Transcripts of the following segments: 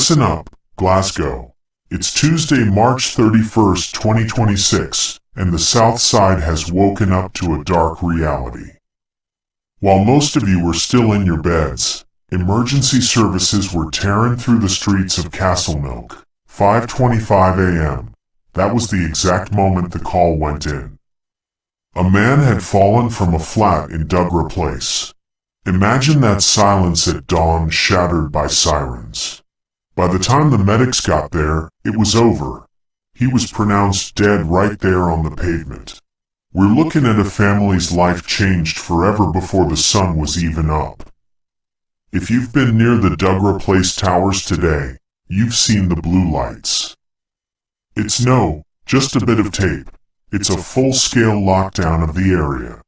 Listen up, Glasgow. It's Tuesday, March 31st, 2026, and the Southside has woken up to a dark reality. While most of you were still in your beds, emergency services were tearing through the streets of Castlemilk. 5:25 a.m. That was the exact moment the call went in. A man had fallen from a flat in Dougrie Place. Imagine that silence at dawn shattered by sirens. By the time the medics got there, it was over. He was pronounced dead right there on the pavement. We're looking at a family's life changed forever before the sun was even up. If you've been near the Dougrie Place towers today, you've seen the blue lights. It's no, just a bit of tape. It's a full-scale lockdown of the area.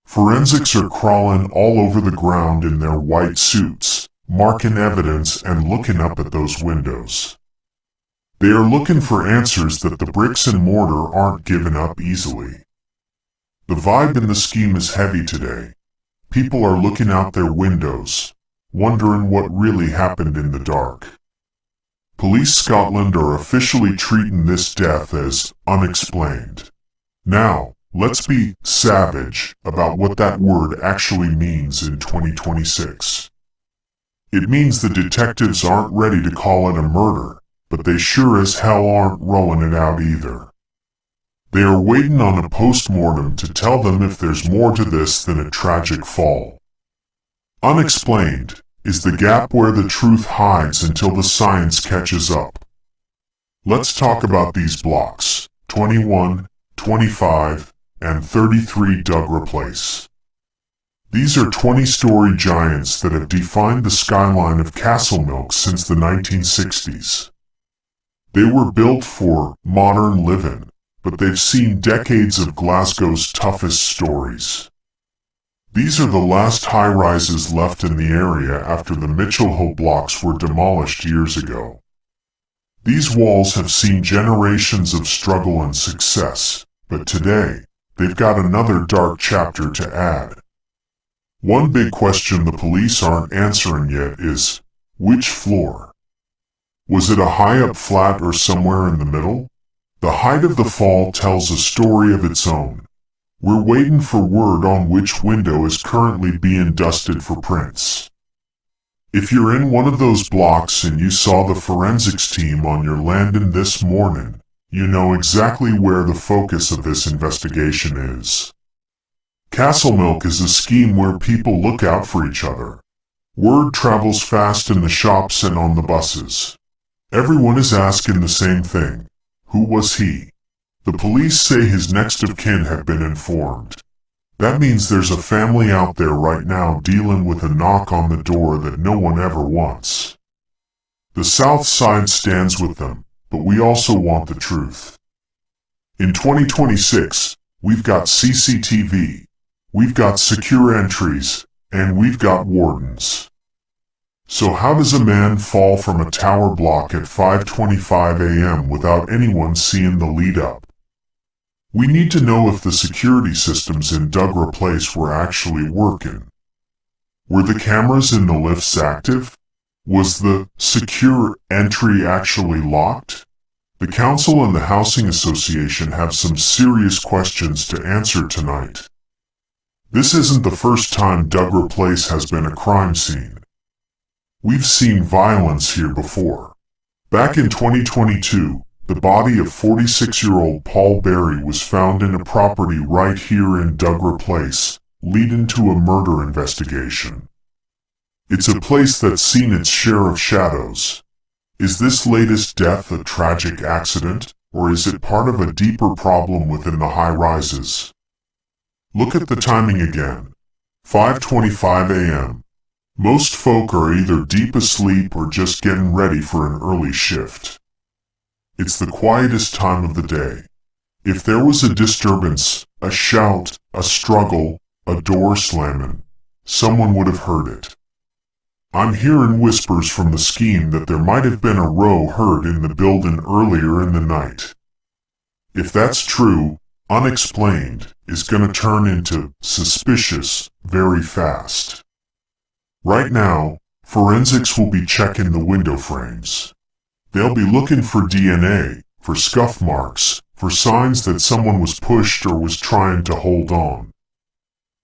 Forensics are crawling all over the ground in their white suits, marking evidence and looking up at those windows. They are looking for answers that the bricks and mortar aren't given up easily. The vibe in the scheme is heavy today. People are looking out their windows, wondering what really happened in the dark. Police Scotland are officially treating this death as unexplained. Now, let's be savage about what that word actually means in 2026. It means the detectives aren't ready to call it a murder, but they sure as hell aren't rolling it out either. They are waiting on a post-mortem to tell them if there's more to this than a tragic fall. Unexplained is the gap where the truth hides until the science catches up. Let's talk about these blocks, 21, 25, and 33 Dougrie Place. These are 20-story giants that have defined the skyline of Castlemilk since the 1960s. They were built for modern living, but they've seen decades of Glasgow's toughest stories. These are the last high-rises left in the area after the Mitchell blocks were demolished years ago. These walls have seen generations of struggle and success, but today, they've got another dark chapter to add. One big question the police aren't answering yet is, which floor? Was it a high-up flat or somewhere in the middle? The height of the fall tells a story of its own. We're waiting for word on which window is currently being dusted for prints. If you're in one of those blocks and you saw the forensics team on your landing this morning, you know exactly where the focus of this investigation is. Castlemilk is a scheme where people look out for each other. Word travels fast in the shops and on the buses. Everyone is asking the same thing. Who was he? The police say his next of kin have been informed. That means there's a family out there right now dealing with a knock on the door that no one ever wants. The South Side stands with them, but we also want the truth. In 2026, we've got CCTV, we've got secure entries, and we've got wardens. So how does a man fall from a tower block at 5:25 a.m. without anyone seeing the lead up? We need to know if the security systems in Dougrie Place were actually working. Were the cameras in the lifts active? Was the secure entry actually locked? The council and the housing association have some serious questions to answer tonight. This isn't the first time Dougrie Place has been a crime scene. We've seen violence here before. Back in 2022, the body of 46-year-old Paul Berry was found in a property right here in Dougrie Place, leading to a murder investigation. It's a place that's seen its share of shadows. Is this latest death a tragic accident, or is it part of a deeper problem within the high-rises? Look at the timing again. 5:25 a.m. Most folk are either deep asleep or just getting ready for an early shift. It's the quietest time of the day. If there was a disturbance, a shout, a struggle, a door slamming, someone would have heard it. I'm hearing whispers from the scheme that there might have been a row heard in the building earlier in the night. If that's true, unexplained is gonna turn into suspicious very fast. Right now, Forensics will be checking the window frames. They'll be looking for DNA, for scuff marks, for signs that someone was pushed or was trying to hold on.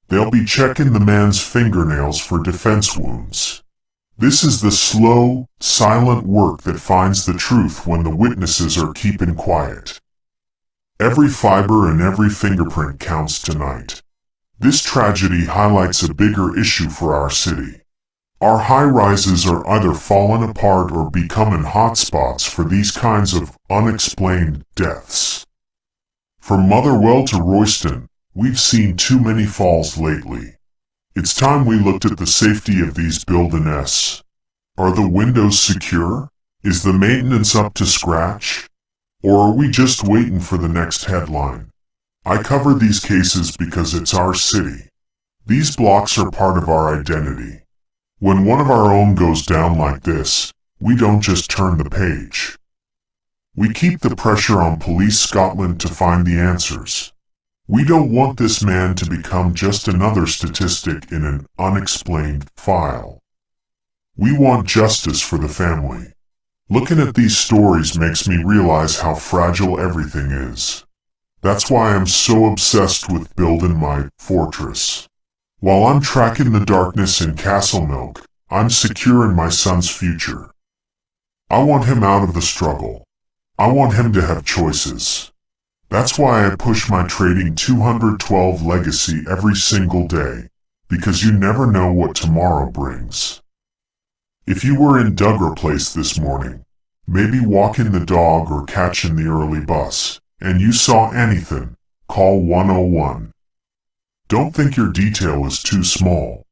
They'll be checking the man's fingernails for defense wounds. This is the slow, silent work that finds the truth when the witnesses are keeping quiet. Every fiber and every fingerprint counts tonight. This tragedy highlights a bigger issue for our city. Our high-rises are either falling apart or becoming hotspots for these kinds of unexplained deaths. From Motherwell to Royston, we've seen too many falls lately. It's time we looked at the safety of these buildings. Are the windows secure? Is the maintenance up to scratch? Or are we just waiting for the next headline? I cover these cases because it's our city. These blocks are part of our identity. When one of our own goes down like this, we don't just turn the page. We keep the pressure on Police Scotland to find the answers. We don't want this man to become just another statistic in an unexplained file. We want justice for the family. Looking at these stories makes me realize how fragile everything is. That's why I'm so obsessed with building my fortress. While I'm tracking the darkness in Castlemilk, I'm secure in my son's future. I want him out of the struggle. I want him to have choices. That's why I push my Trading 212 legacy every single day, because you never know what tomorrow brings. If you were in Dougrie Place this morning, maybe walking the dog or catching the early bus, and you saw anything, call 101. Don't think your detail is too small.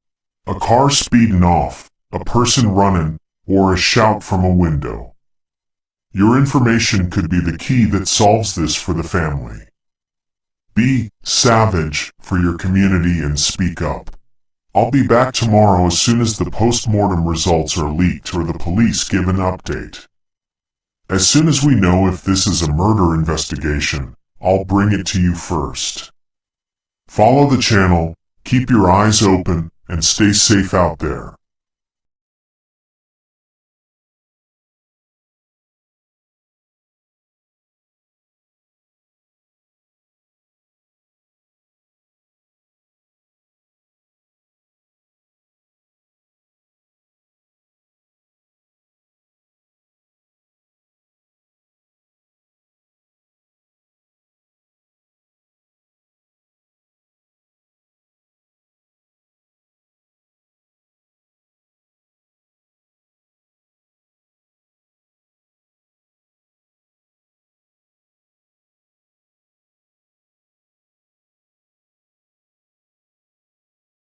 A car speeding off, a person running, or a shout from a window. Your information could be the key that solves this for the family. Be savage for your community and speak up. I'll be back tomorrow as soon as the post-mortem results are leaked or the police give an update. As soon as we know if this is a murder investigation, I'll bring it to you first. Follow the channel, keep your eyes open, and stay safe out there.